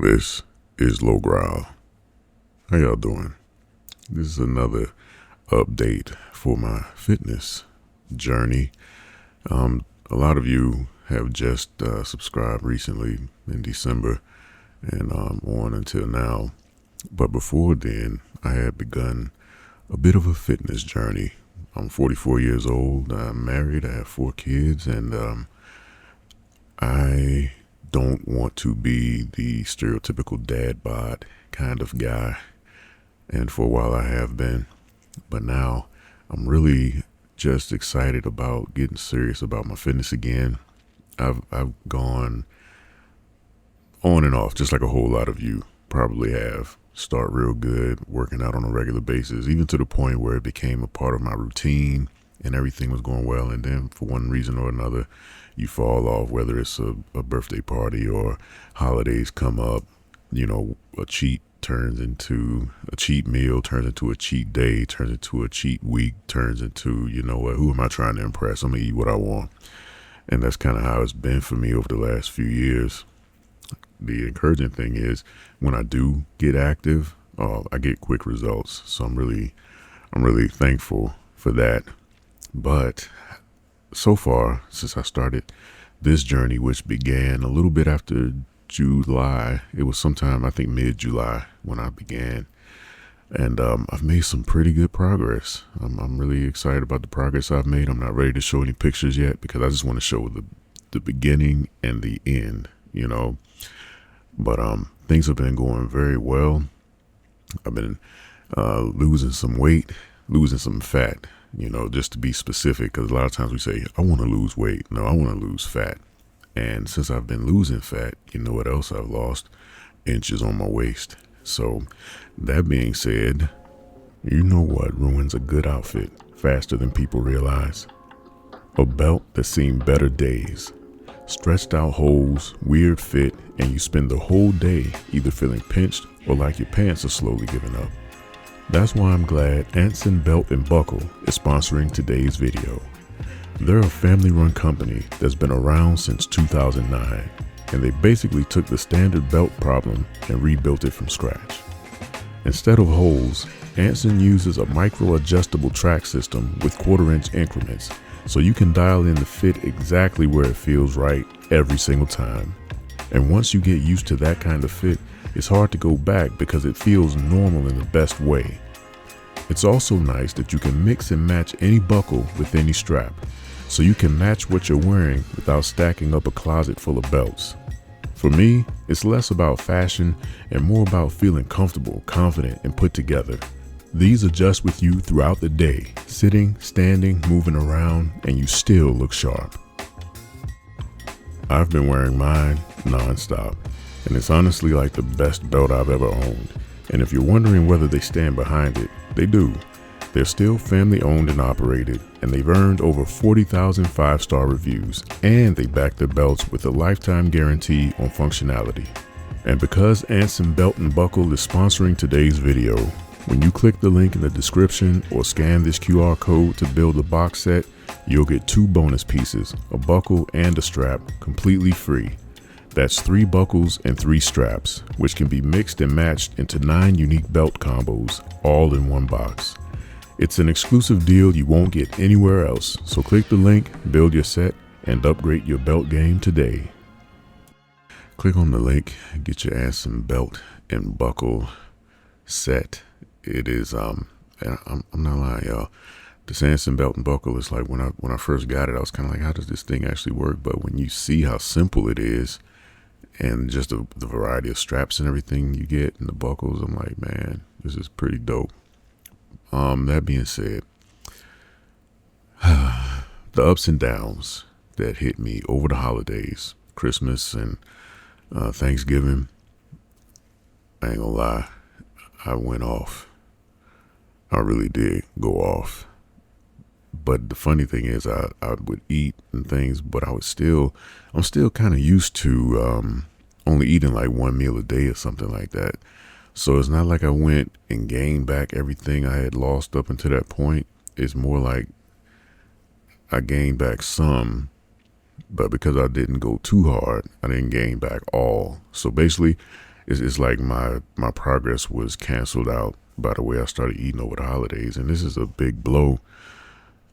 This is Low Growl. How y'all doing? This is another update for my fitness journey. A lot of you have just subscribed recently in December and on until now. But before then, I had begun a bit of a fitness journey. I'm 44 years old. I'm married. I have 4 kids, and I don't want to be the stereotypical dad bod kind of guy. And for a while I have been, but now I'm really just excited about getting serious about my fitness again. I've gone on and off, just like a whole lot of you probably have. Start real good, working out on a regular basis, even to the point where it became a part of my routine and everything was going well. And then for one reason or another, you fall off, whether it's a birthday party or holidays come up, a cheat turns into a cheat meal, turns into a cheat day, turns into a cheat week, turns into, who am I trying to impress? I'm going to eat what I want. And that's kind of how it's been for me over the last few years. The encouraging thing is when I do get active, I get quick results. So I'm really thankful for that. But so far, since I started this journey, which began a little bit after July, it was sometime, I think mid-July when I began. And I've made some pretty good progress. I'm really excited about the progress I've made. I'm not ready to show any pictures yet because I just want to show the beginning and the end, But things have been going very well. I've been losing some weight, losing some fat, just to be specific, because a lot of times we say, I want to lose weight. No, I want to lose fat. And since I've been losing fat, you know what else I've lost? Inches on my waist. So that being said, you know what ruins a good outfit faster than people realize? A belt that's seen better days. Stretched out holes, weird fit, and you spend the whole day either feeling pinched or like your pants are slowly giving up. That's why I'm glad Anson Belt & Buckle is sponsoring today's video. They're a family-run company that's been around since 2009, and they basically took the standard belt problem and rebuilt it from scratch. Instead of holes, Anson uses a micro-adjustable track system with quarter-inch increments, so you can dial in the fit exactly where it feels right every single time. And once you get used to that kind of fit, it's hard to go back because it feels normal in the best way. It's also nice that you can mix and match any buckle with any strap, so you can match what you're wearing without stacking up a closet full of belts. For me, it's less about fashion and more about feeling comfortable, confident, and put together. These adjust with you throughout the day, sitting, standing, moving around, and you still look sharp. I've been wearing mine non-stop, and it's honestly like the best belt I've ever owned. And if you're wondering whether they stand behind it, they do. They're still family owned and operated, and they've earned over 40,000 5-star reviews, and they back their belts with a lifetime guarantee on functionality. And because Anson Belt & Buckle is sponsoring today's video, when you click the link in the description or scan this QR code to build a box set, you'll get 2 bonus pieces, a buckle and a strap, completely free. That's 3 buckles and 3 straps, which can be mixed and matched into 9 unique belt combos, all in one box. It's an exclusive deal you won't get anywhere else, so click the link, build your set, and upgrade your belt game today. Click on the link, get your Anson Belt & Buckle set. It is, I'm not lying, y'all. This Anson Belt & Buckle is like when I first got it, I was kind of like, how does this thing actually work? But when you see how simple it is and just the variety of straps and everything you get and the buckles, I'm like, man, this is pretty dope. That being said, the ups and downs that hit me over the holidays, Christmas and Thanksgiving, I ain't gonna lie, I went off. I really did go off. But the funny thing is I would eat and things, but I'm still kind of used to only eating like 1 meal a day or something like that. So it's not like I went and gained back everything I had lost up until that point. It's more like I gained back some, but because I didn't go too hard, I didn't gain back all. So basically, it's like my progress was canceled out by the way I started eating over the holidays. And this is a big blow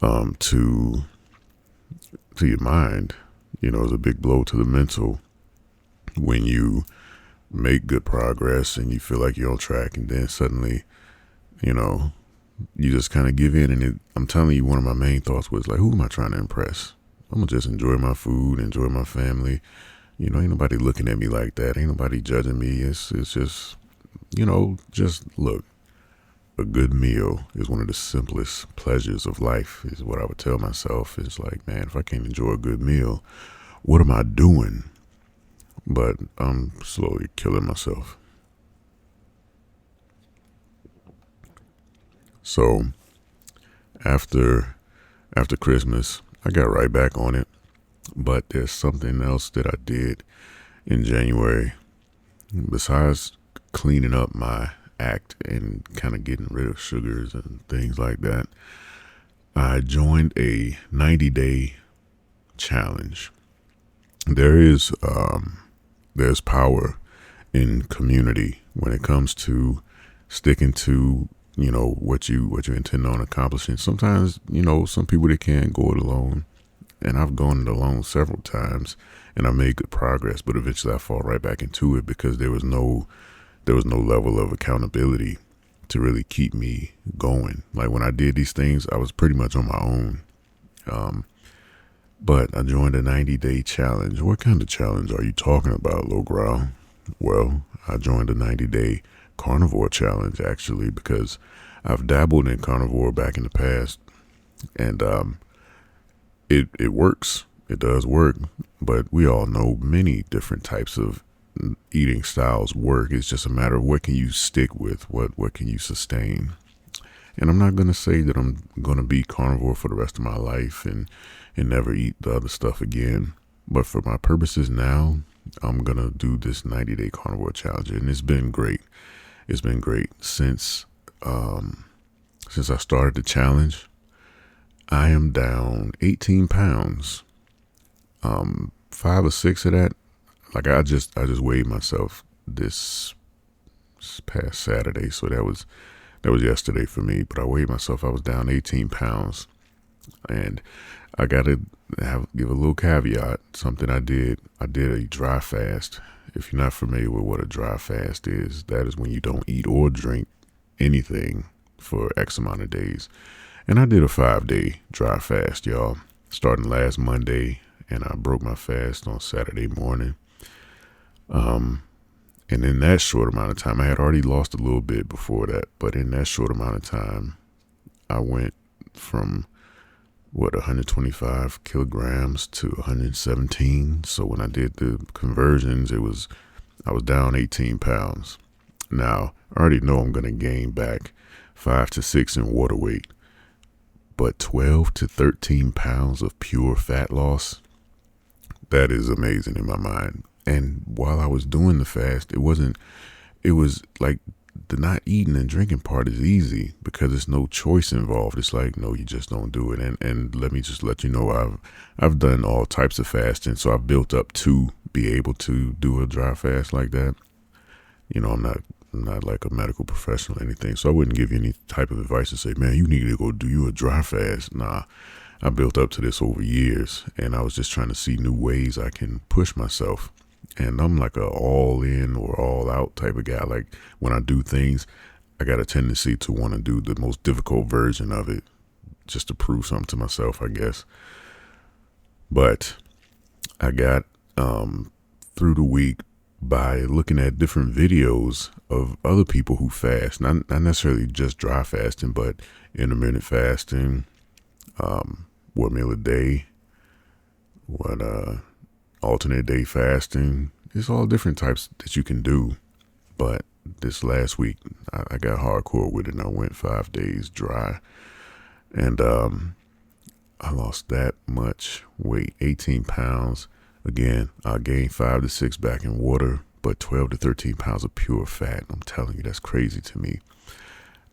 to your mind. It's a big blow to the mental when you make good progress and you feel like you're on track, and then suddenly, you know, you just kind of give in. And I'm telling you, one of my main thoughts was like, who am I trying to impress? I'm gonna just enjoy my food, enjoy my family. Ain't nobody looking at me like that. Ain't nobody judging me. It's just, just look. A good meal is one of the simplest pleasures of life, is what I would tell myself. It's like, man, if I can't enjoy a good meal, what am I doing? But I'm slowly killing myself. So after Christmas, I got right back on it. But there's something else that I did in January. Besides cleaning up my act and kind of getting rid of sugars and things like that, I joined a 90-day challenge. There's power in community when it comes to sticking to what you intend on accomplishing. Sometimes some people, they can't go it alone, and I've gone it alone several times, and I made good progress, but eventually I fall right back into it because there was no level of accountability to really keep me going. Like when I did these things, I was pretty much on my own. But I joined a 90-day challenge. What kind of challenge are you talking about, Lil Growl? Well, I joined a 90-day carnivore challenge, actually, because I've dabbled in carnivore back in the past, and it works. It does work, but we all know many different types of eating styles work. It's just a matter of what can you stick with, what can you sustain. And I'm not going to say that I'm going to be carnivore for the rest of my life and never eat the other stuff again. But for my purposes now, I'm going to do this 90-day carnivore challenge. And it's been great. It's been great since I started the challenge. I am down 18 pounds. 5 or 6 of that, like I just weighed myself this past Saturday. So that was yesterday for me, but I weighed myself. I was down 18 pounds. And I got to give a little caveat. Something I did a dry fast. If you're not familiar with what a dry fast is, that is when you don't eat or drink anything for X amount of days. And I did a 5-day dry fast, y'all, starting last Monday, and I broke my fast on Saturday morning. And in that short amount of time, I had already lost a little bit before that, but in that short amount of time, I went from 125 kilograms to 117. So when I did the conversions, I was down 18 pounds. Now, I already know I'm going to gain back 5 to 6 in water weight, but 12 to 13 pounds of pure fat loss, that is amazing in my mind. And while I was doing the fast, it was like the not eating and drinking part is easy because there's no choice involved. It's like, no, you just don't do it. And let me just let you know, I've done all types of fasting. So I've built up to be able to do a dry fast like that. I'm not like a medical professional or anything. So I wouldn't give you any type of advice to say, man, you need to go do you a dry fast. Nah, I built up to this over years, and I was just trying to see new ways I can push myself. And I'm like a all in or all out type of guy. Like when I do things, I got a tendency to want to do the most difficult version of it just to prove something to myself, I guess. But I got through the week by looking at different videos of other people who fast, not necessarily just dry fasting, but intermittent fasting, one meal a day, alternate day fasting. It's all different types that you can do. But this last week, I got hardcore with it, and I went 5 days dry. And I lost that much weight, 18 pounds. Again, I gained 5 to 6 back in water, but 12 to 13 pounds of pure fat. I'm telling you, that's crazy to me.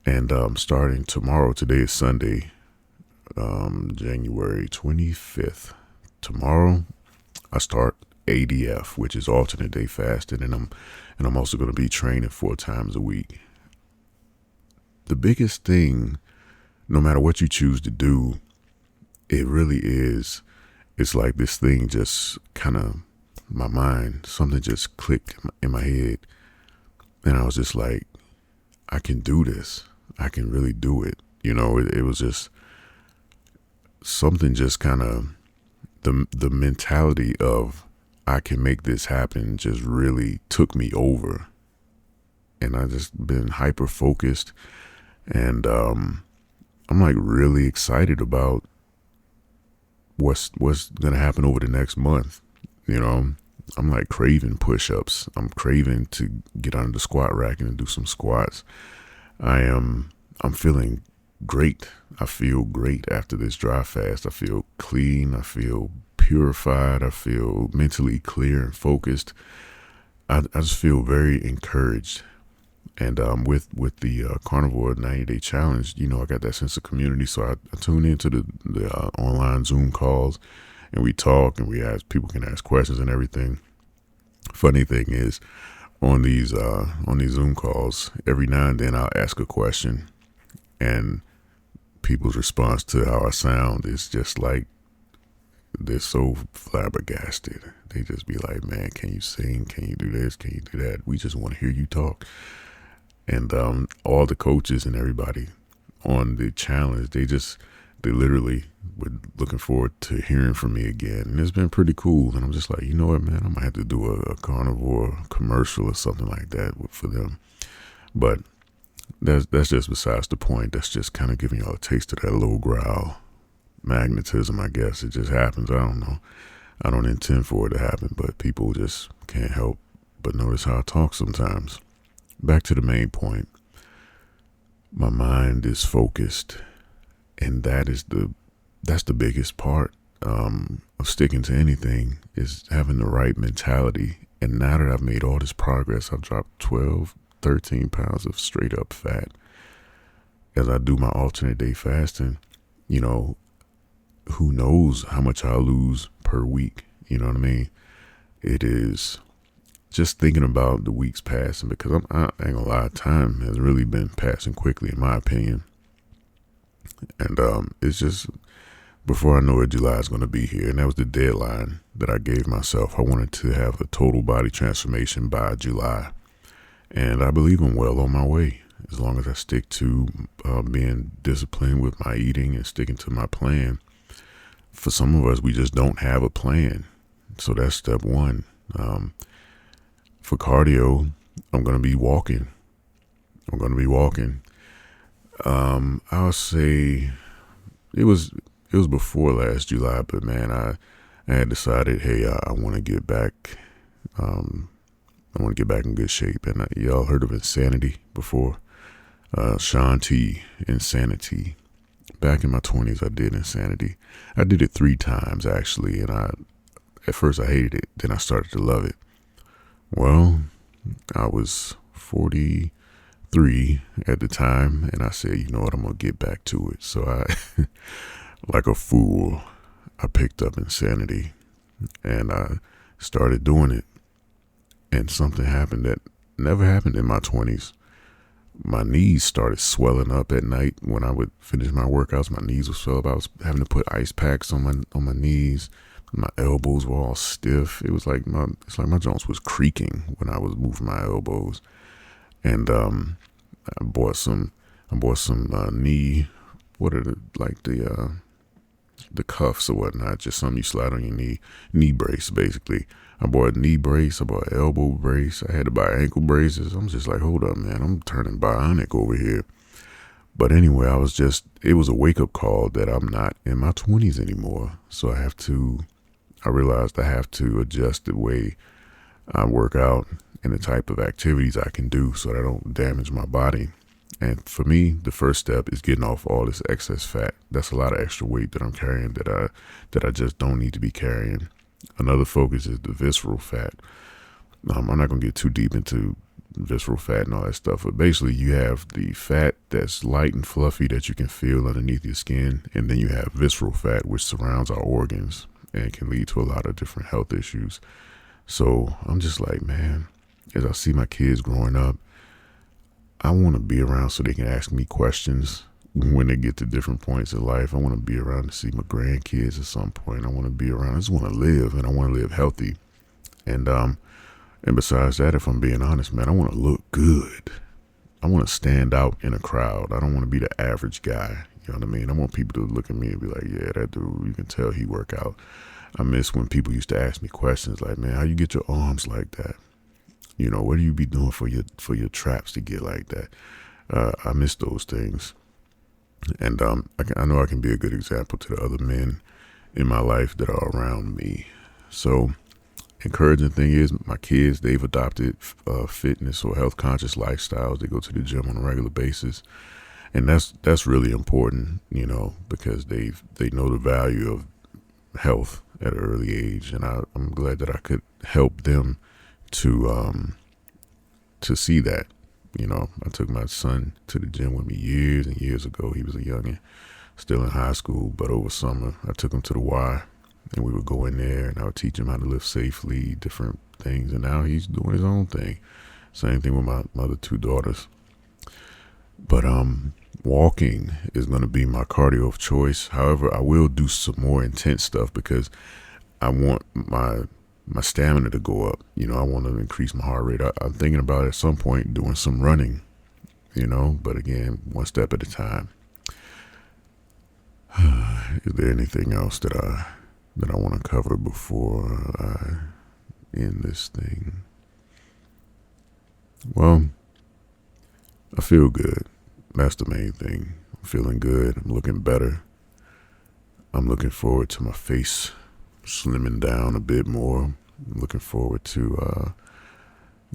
And starting tomorrow, today is Sunday, January 25th. Tomorrow, I start ADF, which is alternate day fasting, and and I'm also going to be training 4 times a week. The biggest thing, no matter what you choose to do, it really is, it's like this thing just kind of, my mind, something just clicked in my head. And I was just like, I can do this. I can really do it. It was just something, just kind of the mentality of I can make this happen just really took me over. And I just been hyper focused, and I'm like really excited about what's gonna happen over the next month. I'm like craving push-ups. I'm craving to get under the squat rack and do some squats. I'm feeling great. I feel great after this dry fast. I feel clean. I feel purified. I feel mentally clear and focused. I just feel very encouraged. And with the Carnivore 90-day challenge, I got that sense of community. So I tune into the online Zoom calls, and we talk, and people can ask questions and everything. Funny thing is, on these Zoom calls, every now and then I'll ask a question, and people's response to how I sound is just like, they're so flabbergasted. They just be like, man, can you sing? Can you do this? Can you do that? We just want to hear you talk. And all the coaches and everybody on the challenge, they literally were looking forward to hearing from me again. And it's been pretty cool. And I'm just like, you know what, man, I might have to do a carnivore commercial or something like that for them. But that's just besides the point. That's just kind of giving y'all a taste of that low growl magnetism, I guess. It just happens. I don't know. I don't intend for it to happen, but people just can't help but notice how I talk sometimes. Back to the main point. My mind is focused, and that's the biggest part of sticking to anything, is having the right mentality. And now that I've made all this progress, I've dropped 12, 13 pounds of straight up fat. As I do my alternate day fasting, who knows how much I'll lose per week. You know what I mean? It is just thinking about the weeks passing, because I ain't gonna lie, time has really been passing quickly, in my opinion. And it's just, before I know it, July is going to be here. And that was the deadline that I gave myself. I wanted to have a total body transformation by July. And I believe I'm well on my way, as long as I stick to being disciplined with my eating and sticking to my plan. For some of us, we just don't have a plan. So that's step one. For cardio, I'm going to be walking. I'll say it was before last July, but man, I had decided, hey, I want to get back. I want to get back in good shape. And y'all heard of Insanity before? Shaun T, Insanity. Back in my 20s, I did Insanity. I did it 3 times actually, and at first I hated it. Then I started to love it. Well, I was 43 at the time, and I said, you know what, I'm going to get back to it. So I, like a fool, I picked up Insanity, and I started doing it. And something happened that never happened in my 20s. My knees started swelling up at night when I would finish my workouts. My knees would swell up. I was having to put ice packs on my knees. My elbows were all stiff. It's like my joints was creaking when I was moving my elbows. And I bought some knee, what are the cuffs or whatnot, just something you slide on your knee brace basically. I bought a knee brace, I bought an elbow brace, I had to buy ankle braces. I'm just like, hold up, man, I'm turning bionic over here. But anyway, it was a wake-up call that I'm not in my 20s anymore. So I realized I have to adjust the way I work out and the type of activities I can do so that I don't damage my body. And for me, the first step is getting off all this excess fat. That's a lot of extra weight that I'm carrying that I just don't need to be carrying. Another focus is the visceral fat. I'm not going to get too deep into visceral fat and all that stuff, but basically you have the fat that's light and fluffy that you can feel underneath your skin, and then you have visceral fat, which surrounds our organs and can lead to a lot of different health issues. So I'm just like, man, as I see my kids growing up, I want to be around so they can ask me questions when they get to different points in life. I want to be around to see my grandkids at some point. I want to be around. I just want to live, and I want to live healthy. And besides that, if I'm being honest, man, I want to look good. I want to stand out in a crowd. I don't want to be the average guy. You know what I mean? I want people to look at me and be like, yeah, that dude, you can tell he work out. I miss when people used to ask me questions like, man, how you get your arms like that? You know, what do you be doing for your traps to get like that? I miss those things. And I know I can be a good example to the other men in my life that are around me. So encouraging thing is my kids, they've adopted fitness or health conscious lifestyles. They go to the gym on a regular basis. And that's really important, you know, because they know the value of health at an early age. And I'm glad that I could help them to see that. You know, I took my son to the gym with me years and years ago. He was a youngin', still in high school, but over summer I took him to the Y, and we would go in there and I would teach him how to live safely, different things. And now he's doing his own thing. Same thing with my other two daughters. But walking is going to be my cardio of choice. However, I will do some more intense stuff because I want my stamina to go up. You know, I want to increase my heart rate. I'm thinking about at some point doing some running, you know, but again, one step at a time. Is there anything else that I want to cover before I end this thing? Well, I feel good. That's the main thing. I'm feeling good. I'm looking better. I'm looking forward to my face slimming down a bit more. I'm looking forward to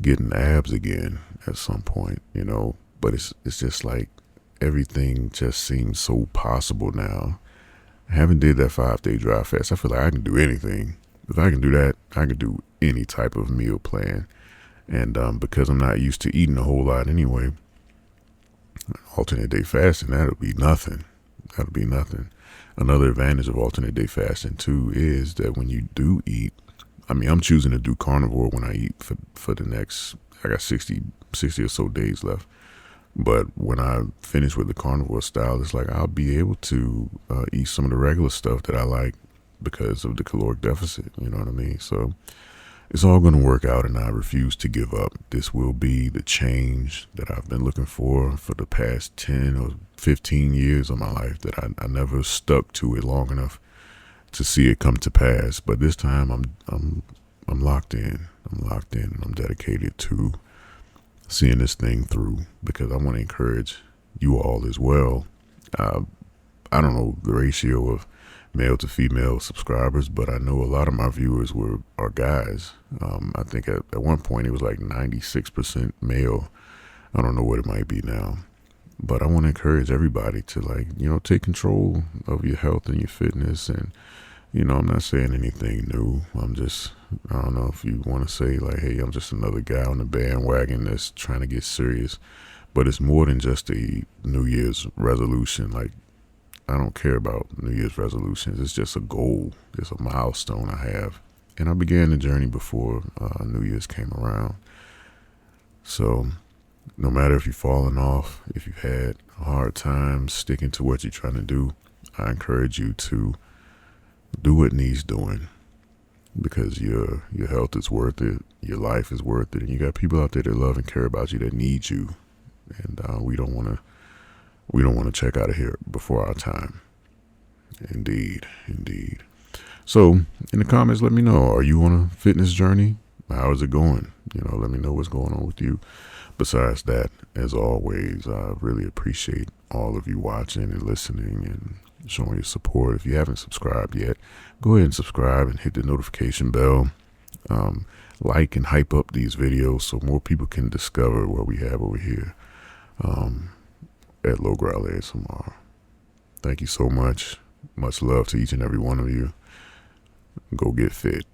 getting abs again at some point, you know. But it's just like everything just seems so possible now. I haven't did that 5-day dry fast. I feel like I can do anything. If I can do that, I can do any type of meal plan. And because I'm not used to eating a whole lot anyway, alternate day fasting, that'll be nothing. That'll be nothing. Another advantage of alternate day fasting too is that when you do eat, I mean, I'm choosing to do carnivore when I eat for the next, I got 60 or so days left. But when I finish with the carnivore style, it's like I'll be able to eat some of the regular stuff that I like because of the caloric deficit. You know what I mean? So it's all going to work out, and I refuse to give up. This will be the change that I've been looking for the past 10 or 15 years of my life, that I never stuck to it long enough to see it come to pass. But this time I'm locked in. I'm locked in, and I'm dedicated to seeing this thing through, because I want to encourage you all as well. I don't know the ratio of male to female subscribers, but I know a lot of my viewers are guys. I think at one point it was like 96% male. I don't know what it might be now, but I want to encourage everybody to, like, you know, take control of your health and your fitness. And, you know, I'm not saying anything new. I don't know if you want to say like, hey, I'm just another guy on the bandwagon that's trying to get serious, but it's more than just a New Year's resolution. Like, I don't care about New Year's resolutions. It's just a goal. It's a milestone I have. And I began the journey before New Year's came around. So no matter if you've fallen off, if you've had a hard time sticking to what you're trying to do, I encourage you to do what needs doing, because your health is worth it. Your life is worth it. And you got people out there that love and care about you, that need you. And we don't want to check out of here before our time. Indeed. So in the comments, let me know, are you on a fitness journey? How is it going? You know, let me know what's going on with you. Besides that, as always, I really appreciate all of you watching and listening and showing your support. If you haven't subscribed yet, go ahead and subscribe and hit the notification bell. Like and hype up these videos so more people can discover what we have over here at Low Growl ASMR. Thank you so much. Much love to each and every one of you. Go get fit.